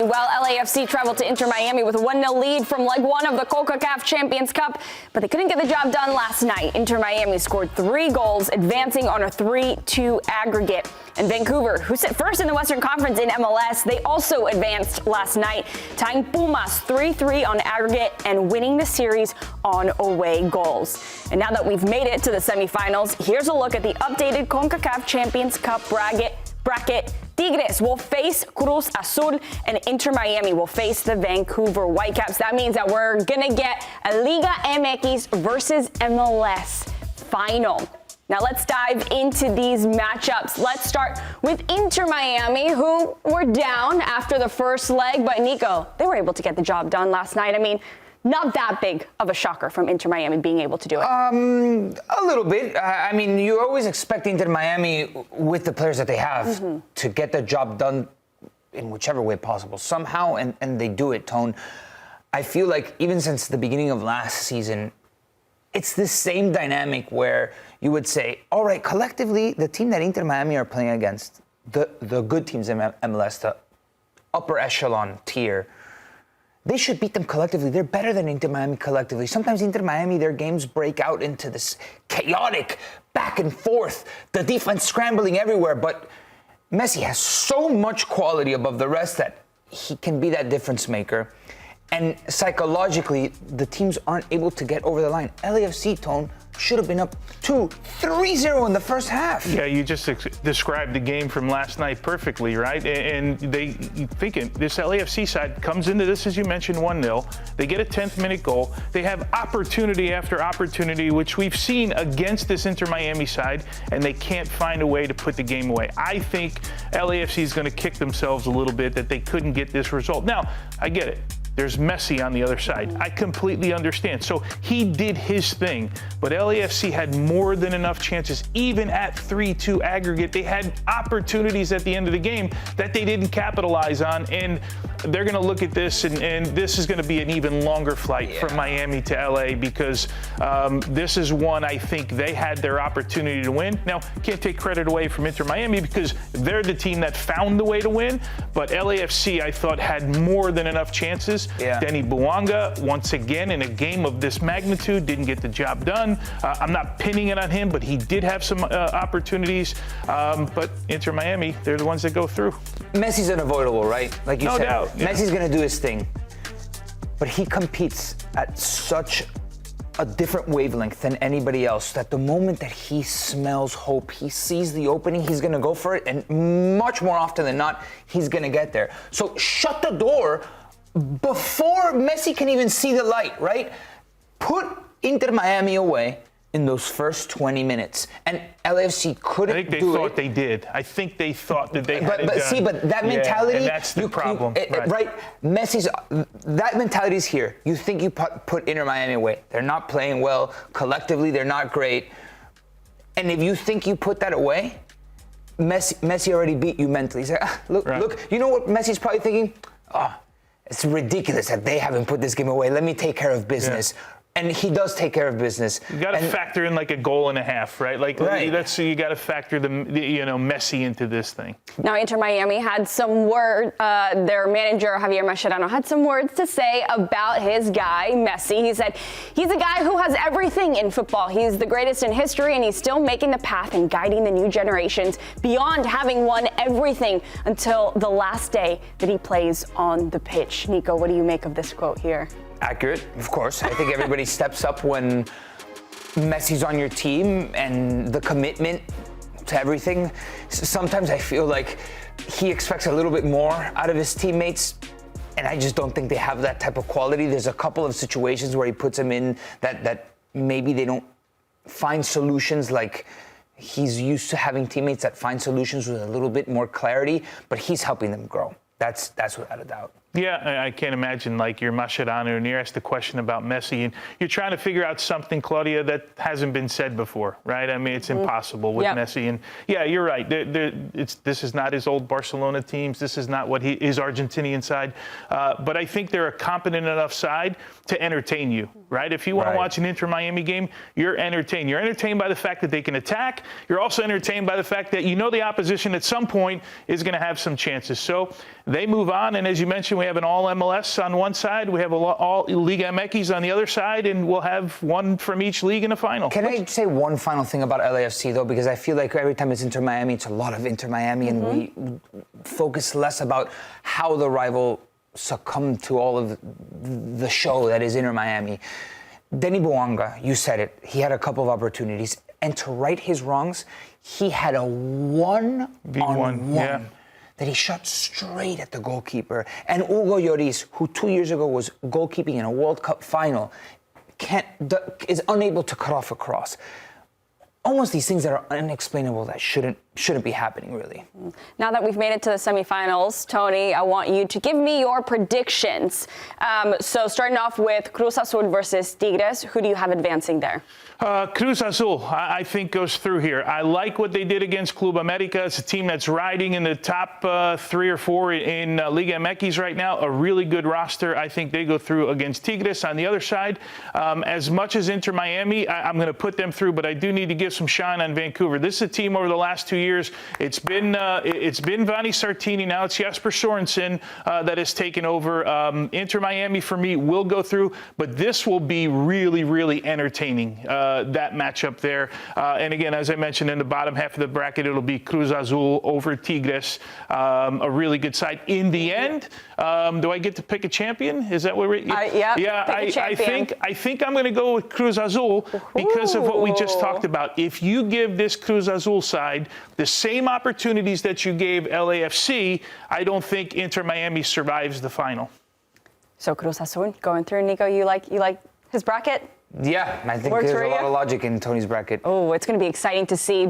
Well, LAFC traveled to Inter Miami with a 1-0 lead from leg 1 of the CONCACAF Champions Cup, but they couldn't get the job done last night. Inter Miami scored 3 goals, advancing on a 3-2 aggregate. And Vancouver, who sit first in the Western Conference in MLS, they also advanced last night, tying Pumas 3-3 on aggregate and winning the series on away goals. And now that we've made it to the semifinals, here's a look at the updated CONCACAF Champions Cup bracket. Tigres will face Cruz Azul, and Inter Miami will face the Vancouver Whitecaps. That means that we're going to get a Liga MX versus MLS final. Now let's dive into these matchups. Let's start with Inter Miami, who were down after the first leg. But Nico, they were able to get the job done last night. I mean, not that big of a shocker from Inter Miami being able to do it. A little bit. I mean, you always expect Inter Miami, with the players that they have, to get the job done in whichever way possible, somehow, and they do it, Tone. I feel like even since the beginning of last season, it's the same dynamic where you would say, all right, collectively, the team that Inter Miami are playing against, the good teams in MLS, the upper echelon tier, they should beat them collectively. They're better than Inter Miami collectively. Sometimes Inter Miami, their games break out into this chaotic back and forth, the defense scrambling everywhere. But Messi has so much quality above the rest that he can be that difference maker. And psychologically, the teams aren't able to get over the line. LAFC, Tone, should have been up 3-0 in the first half. Yeah, you just described the game from last night perfectly, right? And you thinking this LAFC side comes into this, as you mentioned, 1-0. They get a 10th minute goal. They have opportunity after opportunity, which we've seen against this Inter Miami side, and they can't find a way to put the game away. I think LAFC is going to kick themselves a little bit that they couldn't get this result. Now, I get it. There's Messi on the other side. I completely understand. So he did his thing, but LAFC had more than enough chances, even at 3-2 aggregate. They had opportunities at the end of the game that they didn't capitalize on, and they're going to look at this, and this is going to be an even longer flight from Miami to LA, because this is one I think they had their opportunity to win. Now, can't take credit away from Inter Miami because they're the team that found the way to win, but LAFC, I thought, had more than enough chances. Denny Bouanga, once again, in a game of this magnitude, didn't get the job done. I'm not pinning it on him, but he did have some opportunities. But Inter Miami, they're the ones that go through. Messi's unavoidable, right? Like you said, doubt. Messi's going to do his thing. But he competes at such a different wavelength than anybody else that the moment that he smells hope, he sees the opening, he's going to go for it. And much more often than not, he's going to get there. So shut the door before Messi can even see the light, right? Put Inter Miami away in those first 20 minutes. And LAFC couldn't do it. I think they thought they did. I think they thought that they had it done. See, but that mentality... and that's the problem. Right. Messi's... That mentality is here. You think you put Inter Miami away. They're not playing well. Collectively, they're not great. And if you think you put that away, Messi already beat you mentally. He's like, look. You know what Messi's probably thinking? It's ridiculous that they haven't put this game away. Let me take care of business. Yeah. And he does take care of business. You got to factor in like a goal and a half, right? Like that's you got to factor the Messi into this thing. Now, Inter Miami had some word. Their manager Javier Mascherano had some words to say about his guy Messi. He said he's a guy who has everything in football. He's the greatest in history, and he's still making the path and guiding the new generations beyond having won everything until the last day that he plays on the pitch. Nico, what do you make of this quote here? Accurate, of course. I think everybody steps up when Messi's on your team and the commitment to everything. Sometimes I feel like he expects a little bit more out of his teammates, and I just don't think they have that type of quality. There's a couple of situations where he puts them in that maybe they don't find solutions, like he's used to having teammates that find solutions with a little bit more clarity, but he's helping them grow. That's without a doubt. Yeah, I can't imagine, like, you're Mascherano and you're asked a question about Messi and you're trying to figure out something, Claudia, that hasn't been said before, right? I mean, it's impossible with Messi. And, yeah, you're right. This is not his old Barcelona teams. This is not what his Argentinian side. But I think they're a competent enough side to entertain you, right? If you want to watch an Inter Miami game, you're entertained. You're entertained by the fact that they can attack. You're also entertained by the fact that you know the opposition at some point is going to have some chances. So they move on. And as you mentioned, we have an all MLS on one side, we have all Liga MX on the other side, and we'll have one from each league in the final. Can I say one final thing about LAFC, though? Because I feel like every time it's Inter Miami, it's a lot of Inter Miami, and we focus less about how the rival succumbed to all of the show that is Inter Miami. Denny Bouanga, you said it, he had a couple of opportunities, and to right his wrongs, he had a one-on-one that he shot straight at the goalkeeper. And Hugo Lloris, who 2 years ago was goalkeeping in a World Cup final, is unable to cut off a cross. Almost these things that are unexplainable that shouldn't be happening, really. Now that we've made it to the semifinals, Tony, I want you to give me your predictions. So starting off with Cruz Azul versus Tigres, who do you have advancing there? Cruz Azul, I think, goes through here. I like what they did against Club America. It's a team that's riding in the top 3 or 4 in Liga MX right now. A really good roster. I think they go through against Tigres. On the other side, as much as Inter Miami, I'm going to put them through, but I do need to give some shine on Vancouver. This is a team over the last 2 years. It's been Vani Sartini. Now it's Jesper Sorensen that has taken over. Inter Miami, for me, will go through, but this will be really, really entertaining. That matchup there. And again, as I mentioned, in the bottom half of the bracket, it'll be Cruz Azul over Tigres. A really good side. In the end, do I get to pick a champion? Is that what we're... I think I'm going to go with Cruz Azul because of what we just talked about. If you give this Cruz Azul side the same opportunities that you gave LAFC, I don't think Inter Miami survives the final. So Cruz Azul going through. Nico, you like his bracket? Yeah, I think there's a lot of logic in Tony's bracket. Oh, it's going to be exciting to see